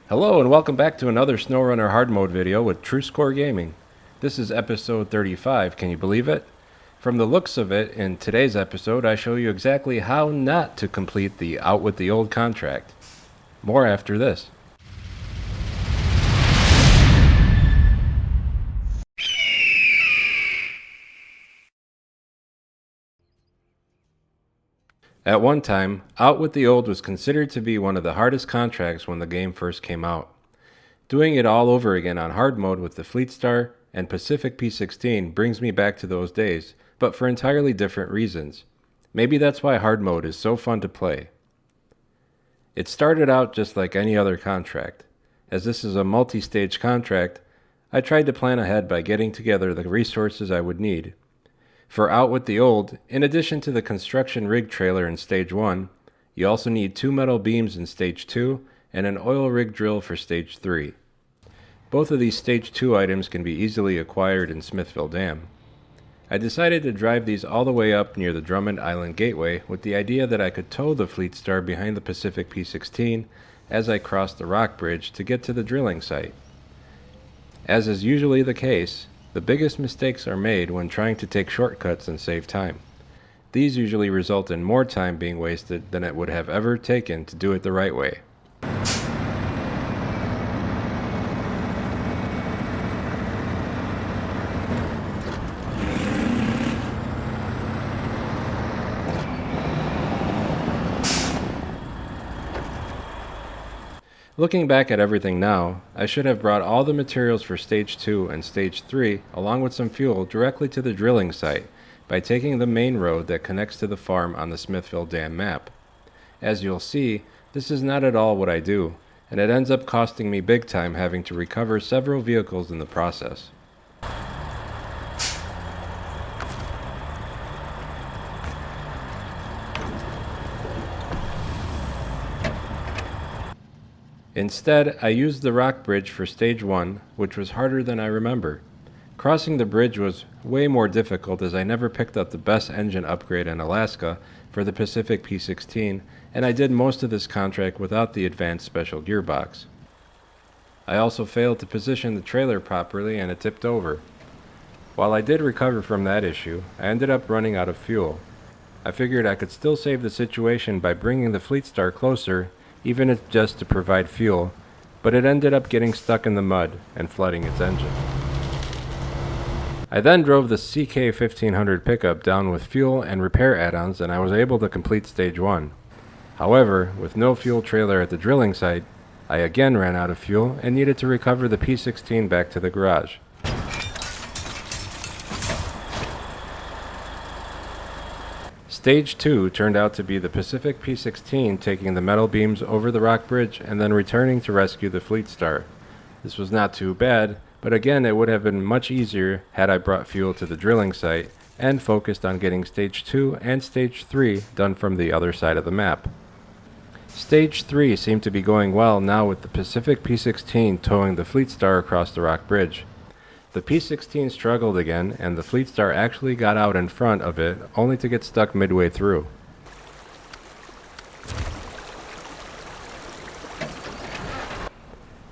Hello and welcome back to another SnowRunner hard mode video with TruScore Gaming. This is episode 35, can you believe it? From the looks of it, in today's episode I show you exactly how not to complete the Out with the Old contract. More after this. At one time, Out with the Old was considered to be one of the hardest contracts when the game first came out. Doing it all over again on hard mode with the Fleetstar and Pacific P-16 brings me back to those days, but for entirely different reasons. Maybe that's why hard mode is so fun to play. It started out just like any other contract. As this is a multi-stage contract, I tried to plan ahead by getting together the resources I would need. For Out with the Old, in addition to the construction rig trailer in Stage 1, you also need 2 metal beams in Stage 2 and an oil rig drill for Stage 3. Both of these Stage 2 items can be easily acquired in Smithville Dam. I decided to drive these all the way up near the Drummond Island Gateway with the idea that I could tow the Fleetstar behind the Pacific P-16 as I crossed the rock bridge to get to the drilling site. As is usually the case, the biggest mistakes are made when trying to take shortcuts and save time. These usually result in more time being wasted than it would have ever taken to do it the right way. Looking back at everything now, I should have brought all the materials for Stage 2 and Stage 3 along with some fuel directly to the drilling site by taking the main road that connects to the farm on the Smithville Dam map. As you'll see, this is not at all what I do, and it ends up costing me big time having to recover several vehicles in the process. Instead, I used the rock bridge for Stage 1, which was harder than I remember. Crossing the bridge was way more difficult as I never picked up the best engine upgrade in Alaska for the Pacific P-16, and I did most of this contract without the advanced special gearbox. I also failed to position the trailer properly and it tipped over. While I did recover from that issue, I ended up running out of fuel. I figured I could still save the situation by bringing the Fleetstar closer, even if just to provide fuel, but it ended up getting stuck in the mud and flooding its engine. I then drove the CK1500 pickup down with fuel and repair add-ons and I was able to complete Stage 1. However, with no fuel trailer at the drilling site, I again ran out of fuel and needed to recover the P-16 back to the garage. Stage 2 turned out to be the Pacific P-16 taking the metal beams over the rock bridge and then returning to rescue the Fleetstar. This was not too bad, but again it would have been much easier had I brought fuel to the drilling site and focused on getting Stage 2 and Stage 3 done from the other side of the map. Stage 3 seemed to be going well now with the Pacific P-16 towing the Fleetstar across the rock bridge. The P-16 struggled again, and the Fleetstar actually got out in front of it, only to get stuck midway through.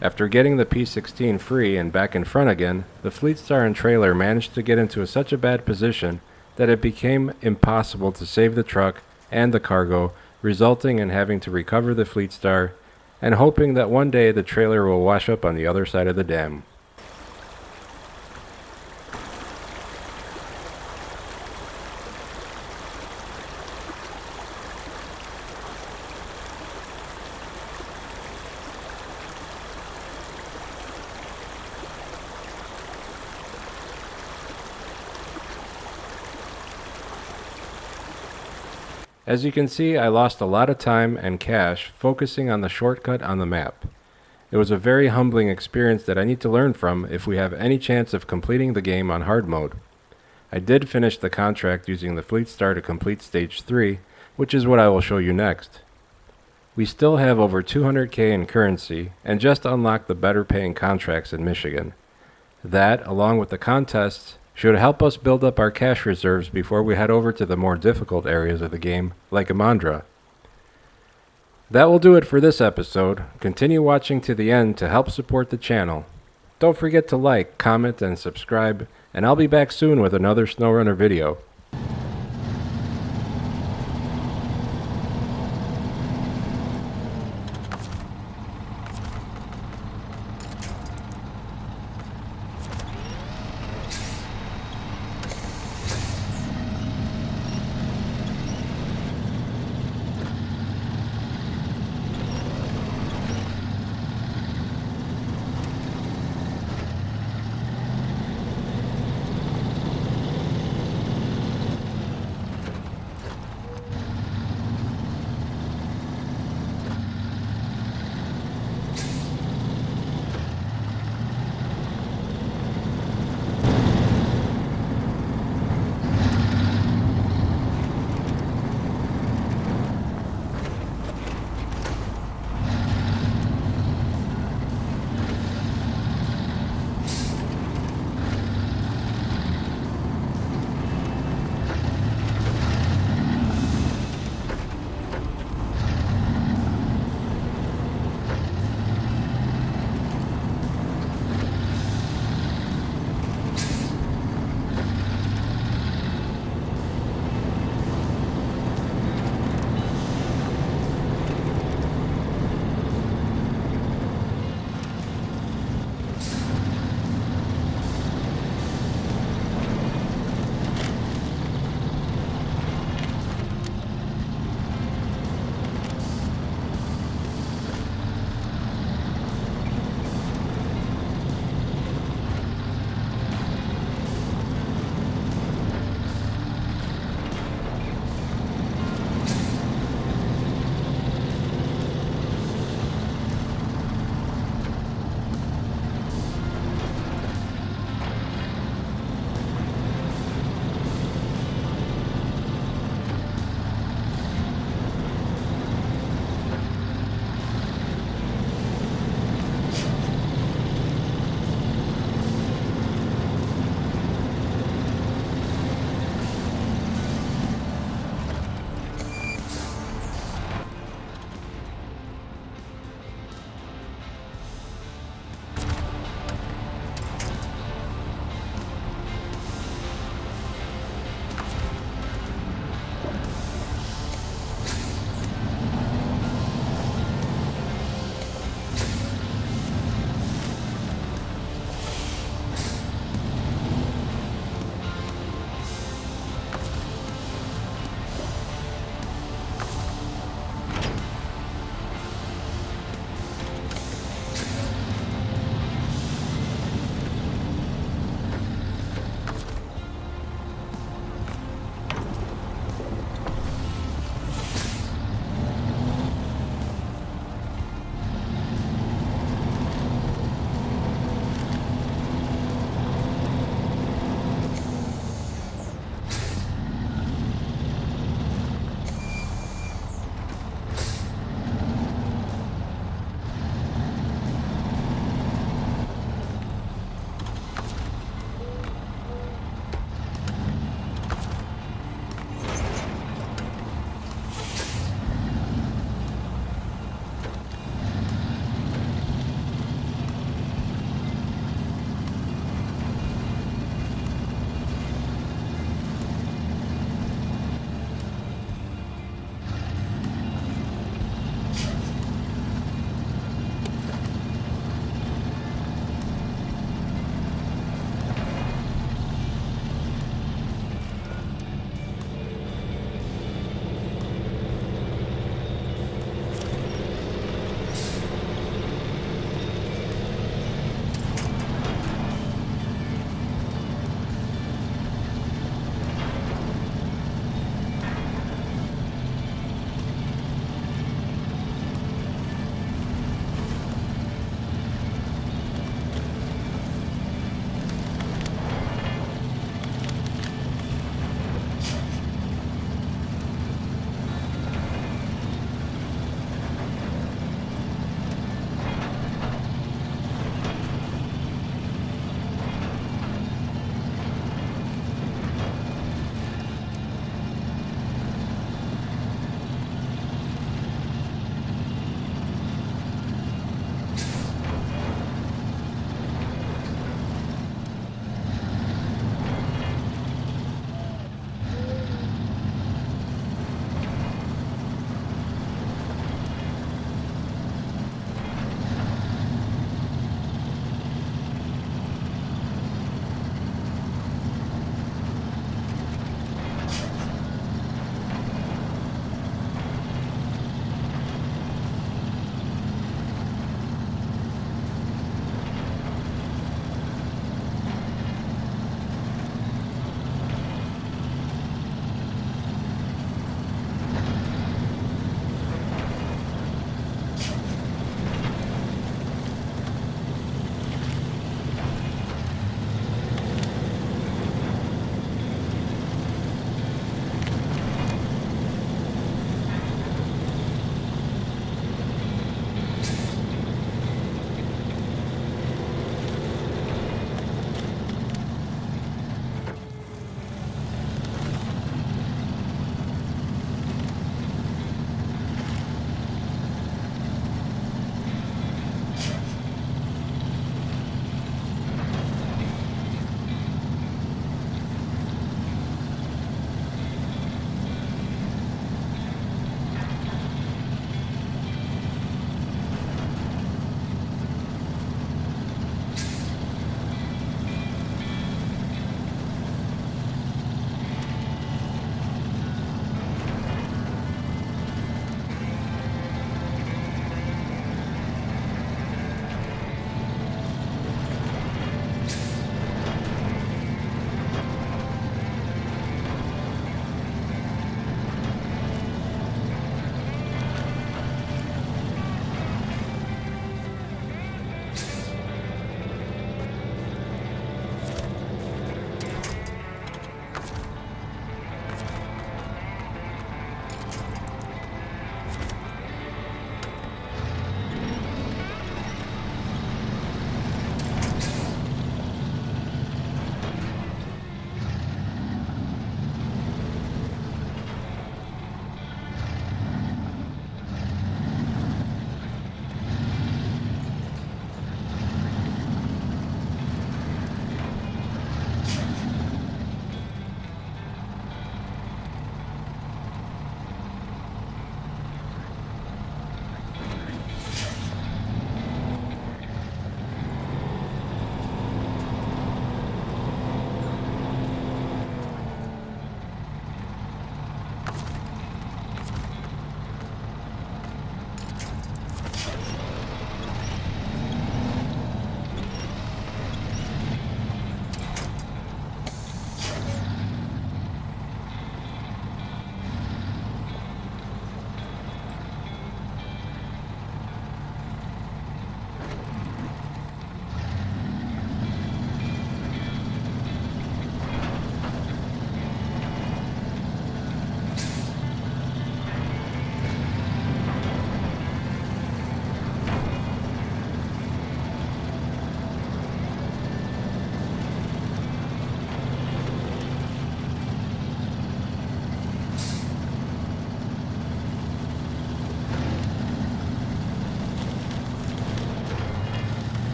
After getting the P-16 free and back in front again, the Fleetstar and trailer managed to get into such a bad position that it became impossible to save the truck and the cargo, resulting in having to recover the Fleetstar and hoping that one day the trailer will wash up on the other side of the dam. As you can see, I lost a lot of time and cash focusing on the shortcut on the map. It was a very humbling experience that I need to learn from if we have any chance of completing the game on hard mode. I did finish the contract using the Fleetstar to complete Stage 3, which is what I will show you next. We still have over 200k in currency and just unlocked the better paying contracts in Michigan. That, along with the contests, should help us build up our cash reserves before we head over to the more difficult areas of the game, like Amandra. That will do it for this episode. Continue watching to the end to help support the channel. Don't forget to like, comment, and subscribe, and I'll be back soon with another SnowRunner video.